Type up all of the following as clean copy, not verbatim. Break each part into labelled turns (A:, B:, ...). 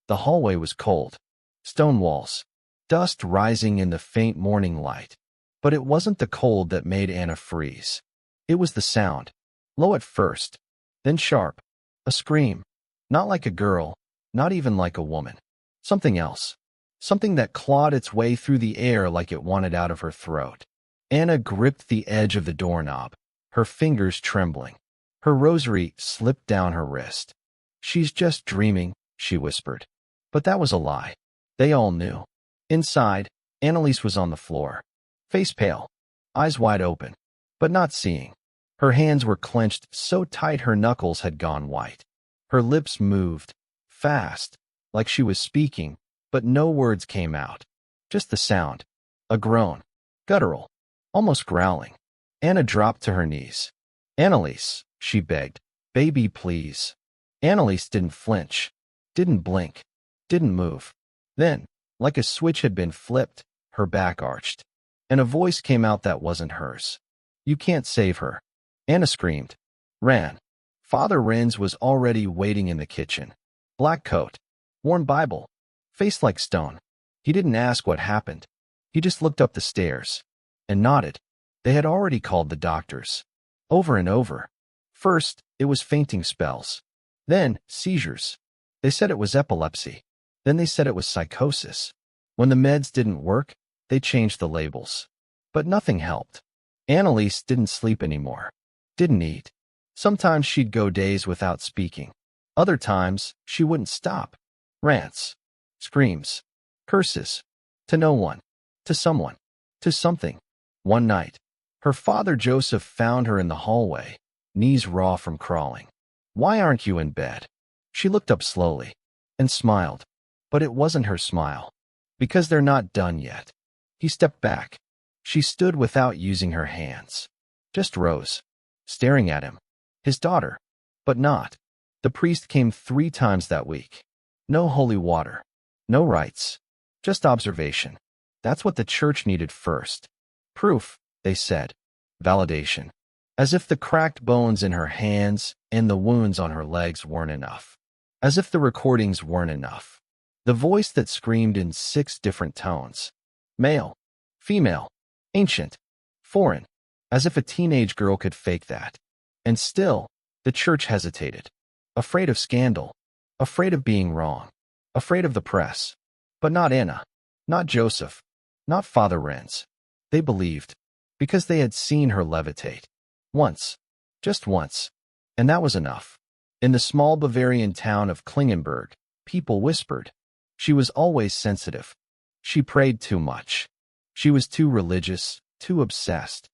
A: The hallway was cold. Stone walls. Dust rising in the faint morning light. But it wasn't the cold that made Anna freeze. It was the sound. Low at first, then sharp. A scream. Not like a girl, not even like a woman. Something else. Something that clawed its way through the air like it wanted out of her throat. Anna gripped the edge of the doorknob, her fingers trembling. Her rosary slipped down her wrist. "She's just dreaming," she whispered. But that was a lie. They all knew. Inside, Anneliese was on the floor. Face pale, eyes wide open, but not seeing. Her hands were clenched so tight her knuckles had gone white. Her lips moved, fast, like she was speaking, but no words came out. Just the sound. A groan. Guttural. Almost growling. Anna dropped to her knees. "Anneliese," she begged. "Baby, please." Anneliese didn't flinch, didn't blink, didn't move. Then, like a switch had been flipped, her back arched, and a voice came out that wasn't hers. "You can't save her." Anna screamed. Ran. Father Renz was already waiting in the kitchen. Black coat. Worn Bible. Face like stone. He didn't ask what happened. He just looked up the stairs. And nodded. They had already called the doctors. Over and over. First, it was fainting spells. Then, seizures. They said it was epilepsy. Then they said it was psychosis. When the meds didn't work, they changed the labels. But nothing helped. Anneliese didn't sleep anymore. Didn't eat. Sometimes she'd go days without speaking. Other times, she wouldn't stop. Rants. Screams. Curses. To no one. To someone. To something. One night, her father Joseph found her in the hallway, knees raw from crawling. "Why aren't you in bed?" She looked up slowly and smiled, but it wasn't her smile. "Because they're not done yet." He stepped back. She stood without using her hands. Just rose, staring at him. His daughter. But not. The priest came 3 times that week. No holy water. No rites. Just observation. That's what the church needed first. Proof, they said. Validation. As if the cracked bones in her hands and the wounds on her legs weren't enough. As if the recordings weren't enough. The voice that screamed in 6 different tones. Male. Female. Ancient. Foreign. As if a teenage girl could fake that. And still, the church hesitated. Afraid of scandal. Afraid of being wrong. Afraid of the press. But not Anna. Not Joseph. Not Father Renz. They believed. Because they had seen her levitate. Once. Just once. And that was enough. In the small Bavarian town of Klingenberg, people whispered. She was always sensitive. She prayed too much. She was too religious, too obsessed.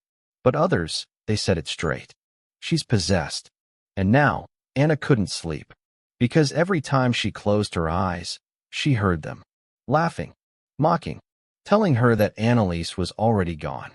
A: But others, they said it straight. She's possessed. And now, Anna couldn't sleep. Because every time she closed her eyes, she heard them. Laughing. Mocking. Telling her that Anneliese was already gone.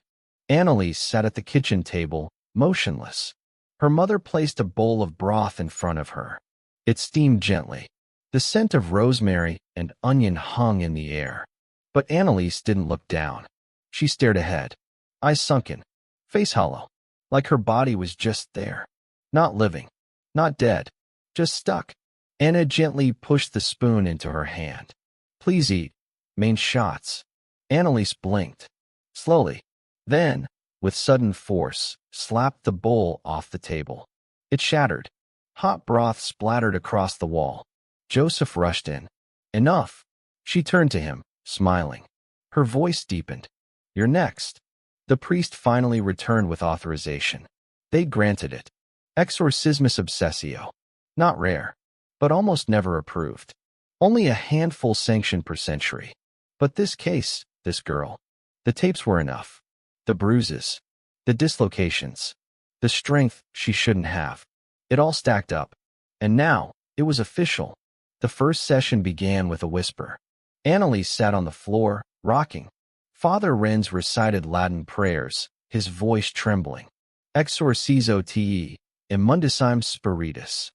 A: Anneliese sat at the kitchen table, motionless. Her mother placed a bowl of broth in front of her. It steamed gently. The scent of rosemary and onion hung in the air. But Anneliese didn't look down. She stared ahead. Eyes sunken. Face hollow. Like her body was just there. Not living. Not dead. Just stuck. Anna gently pushed the spoon into her hand. "Please eat. Main shots." Anneliese blinked. Slowly. Then, with sudden force, slapped the bowl off the table. It shattered. Hot broth splattered across the wall. Joseph rushed in. "Enough." She turned to him, smiling. Her voice deepened. "You're next." The priest finally returned with authorization. They granted it. Exorcismus obsessio. Not rare, but almost never approved. Only a handful sanctioned per century. But this case, this girl, the tapes were enough. The bruises, the dislocations, the strength she shouldn't have. It all stacked up. And now, it was official. The first session began with a whisper. Anneliese sat on the floor, rocking. Father Renz recited Latin prayers, his voice trembling. Exorcizo te, immundissime spiritus.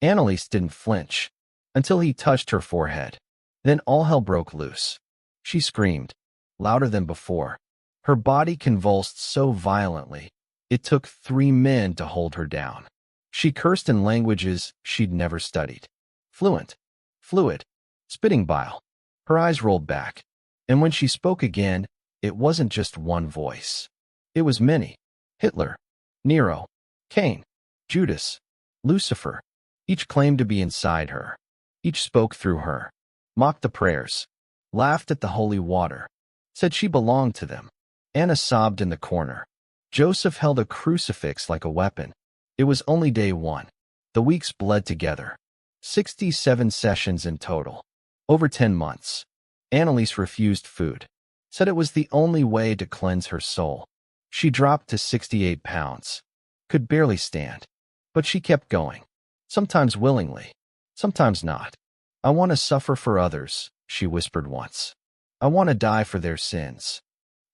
A: Anneliese didn't flinch, until he touched her forehead. Then all hell broke loose. She screamed, louder than before. Her body convulsed so violently, it took 3 men to hold her down. She cursed in languages she'd never studied. Fluent. Fluid. spitting bile. Her eyes rolled back. And when she spoke again, it wasn't just one voice. It was many. Hitler, Nero, Cain, Judas, Lucifer. Each claimed to be inside her. Each spoke through her, mocked the prayers, laughed at the holy water, said she belonged to them. Anna sobbed in the corner. Joseph held a crucifix like a weapon. It was only day 1. The weeks bled together. 67 sessions in total. Over 10 months. Anneliese refused food. Said it was the only way to cleanse her soul. She dropped to 68 pounds. Could barely stand. But she kept going. Sometimes willingly. Sometimes not. I want to suffer for others, she whispered once. I want to die for their sins.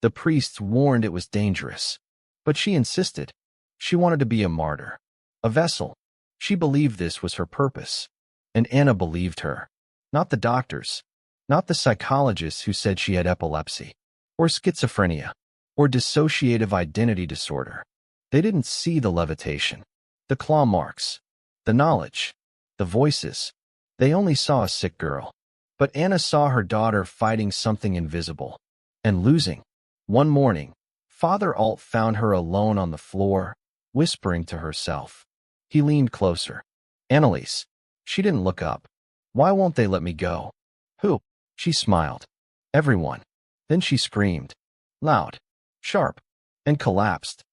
A: The priests warned it was dangerous. But she insisted. She wanted to be a martyr. A vessel. She believed this was her purpose. And Anna believed her. Not the doctors. Not the psychologists who said she had epilepsy. Or schizophrenia. Or dissociative identity disorder. They didn't see the levitation. The claw marks. The knowledge. The voices. They only saw a sick girl. But Anna saw her daughter fighting something invisible. And losing. One morning, Father Alt found her alone on the floor, whispering to herself. He leaned closer. Anneliese. She didn't look up. Why won't they let me go? Who? She smiled. Everyone. Then she screamed. Loud. Sharp. And collapsed.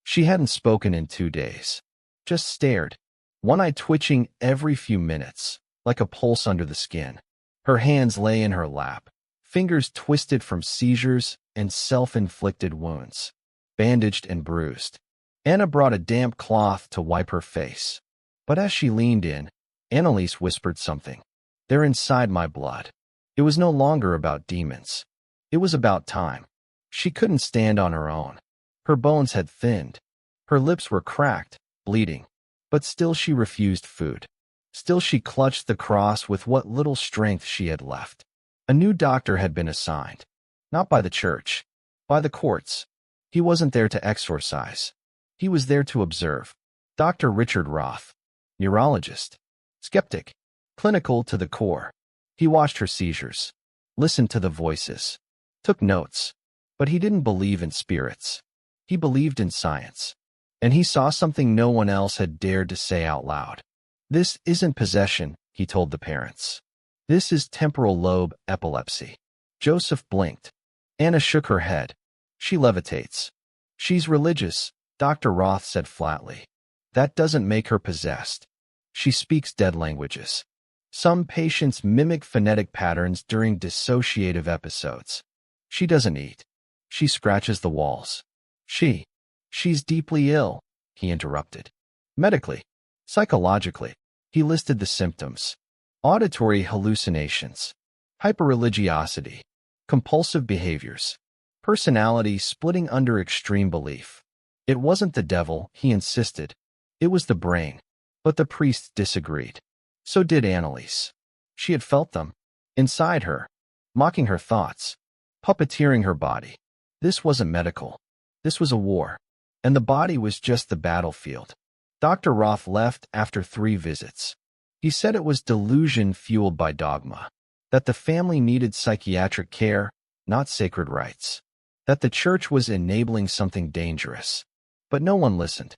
A: She hadn't spoken in 2 days. Just stared. One eye twitching every few minutes, like a pulse under the skin. Her hands lay in her lap. Fingers twisted from seizures and self-inflicted wounds. Bandaged and bruised. Anna brought a damp cloth to wipe her face. But as she leaned in, Anneliese whispered something. They're inside my blood. It was no longer about demons. It was about time. She couldn't stand on her own. Her bones had thinned. Her lips were cracked, bleeding. But still she refused food. Still she clutched the cross with what little strength she had left. A new doctor had been assigned. Not by the church. By the courts. He wasn't there to exorcise. He was there to observe. Dr. Richard Roth. Neurologist. Skeptic. Clinical to the core. He watched her seizures. Listened to the voices. Took notes. But he didn't believe in spirits. He believed in science. And he saw something no one else had dared to say out loud. This isn't possession, he told the parents. This is temporal lobe epilepsy. Joseph blinked. Anna shook her head. She levitates. She's religious, Dr. Roth said flatly. That doesn't make her possessed. She speaks dead languages. Some patients mimic phonetic patterns during dissociative episodes. She doesn't eat. She scratches the walls. She's deeply ill, he interrupted. Medically, psychologically, he listed the symptoms. Auditory hallucinations, hyperreligiosity, compulsive behaviors, personality splitting under extreme belief. It wasn't the devil, he insisted. It was the brain. But the priests disagreed. So did Anneliese. She had felt them. Inside her. Mocking her thoughts. Puppeteering her body. This wasn't medical. This was a war. And the body was just the battlefield. Dr. Roth left after 3 visits. He said it was delusion fueled by dogma. That the family needed psychiatric care, not sacred rites. That the church was enabling something dangerous. But no one listened.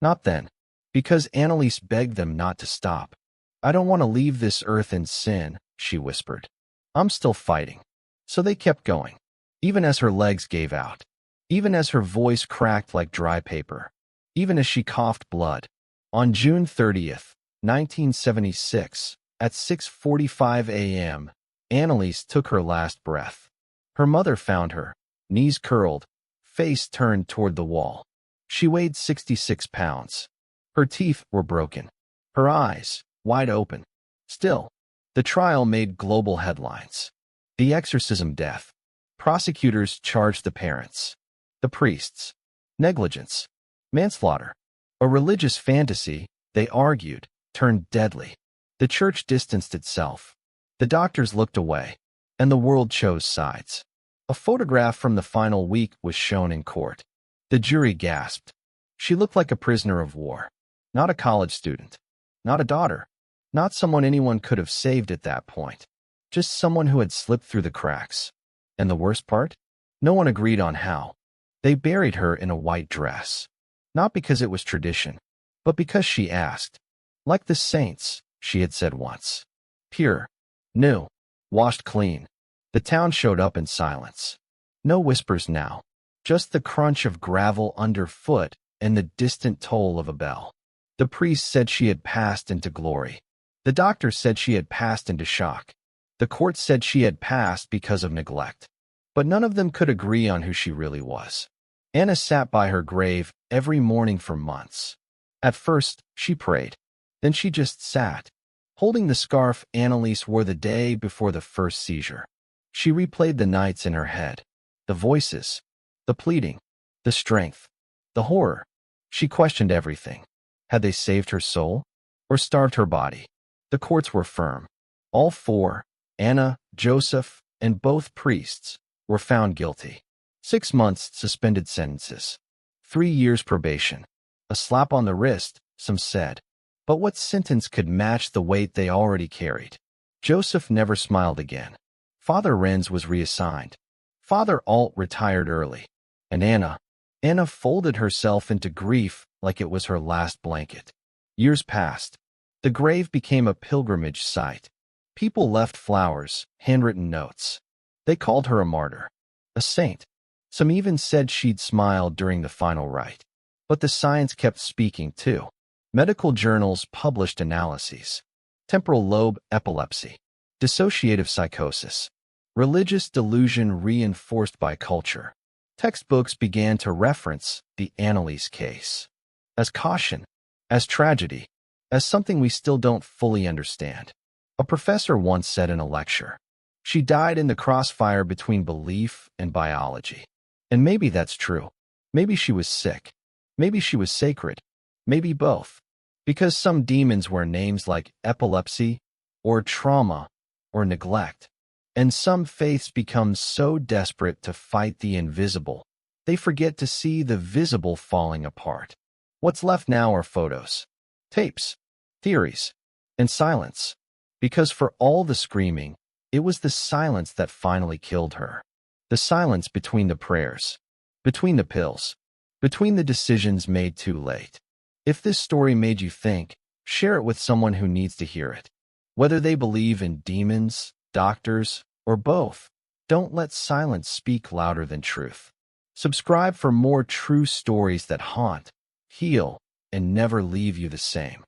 A: Not then. Because Anneliese begged them not to stop. I don't want to leave this earth in sin, she whispered. I'm still fighting. So they kept going. Even as her legs gave out. Even as her voice cracked like dry paper. Even as she coughed blood. On June 30th, 1976, at 6:45 a.m., Anneliese took her last breath. Her mother found her, knees curled, face turned toward the wall. She weighed 66 pounds. Her teeth were broken. Her eyes, wide open. Still, the trial made global headlines. The exorcism death. Prosecutors charged the parents. The priests. Negligence. Manslaughter. A religious fantasy, they argued, turned deadly. The church distanced itself. The doctors looked away. And the world chose sides. A photograph from the final week was shown in court. The jury gasped. She looked like a prisoner of war. Not a college student. Not a daughter. Not someone anyone could have saved at that point. just someone who had slipped through the cracks. And the worst part? No one agreed on how. They buried her in a white dress. Not because it was tradition, but because she asked. Like the saints, she had said once. Pure, new, washed clean. The town showed up in silence. No whispers now, just the crunch of gravel underfoot and the distant toll of a bell. The priest said she had passed into glory. The doctor said she had passed into shock. The court said she had passed because of neglect. But none of them could agree on who she really was. Anna sat by her grave every morning for months. At first, she prayed. Then she just sat, holding the scarf Anneliese wore the day before the first seizure. She replayed the nights in her head. The voices, the pleading, the strength, the horror. She questioned everything. Had they saved her soul or starved her body? The courts were firm. All four, Anna, Joseph, and both priests, were found guilty. 6 months suspended sentences. 3 years probation. A slap on the wrist, some said. But what sentence could match the weight they already carried? Joseph never smiled again. Father Renz was reassigned. Father Alt retired early. And Anna folded herself into grief like it was her last blanket. Years passed. The grave became a pilgrimage site. People left flowers, handwritten notes. They called her a martyr, a saint. Some even said she'd smiled during the final rite. But the science kept speaking too. Medical journals published analyses. Temporal lobe epilepsy, dissociative psychosis, religious delusion reinforced by culture. Textbooks began to reference the Anneliese case as caution, as tragedy, as something we still don't fully understand. A professor once said in a lecture, she died in the crossfire between belief and biology. And maybe that's true. Maybe she was sick. Maybe she was sacred. Maybe both. Because some demons wear names like epilepsy, or trauma, or neglect. And some faiths become so desperate to fight the invisible, they forget to see the visible falling apart. What's left now are photos, tapes, theories, and silence. Because for all the screaming, it was the silence that finally killed her. The silence between the prayers, between the pills, between the decisions made too late. If this story made you think, share it with someone who needs to hear it. Whether they believe in demons, doctors, or both, don't let silence speak louder than truth. Subscribe for more true stories that haunt, heal, and never leave you the same.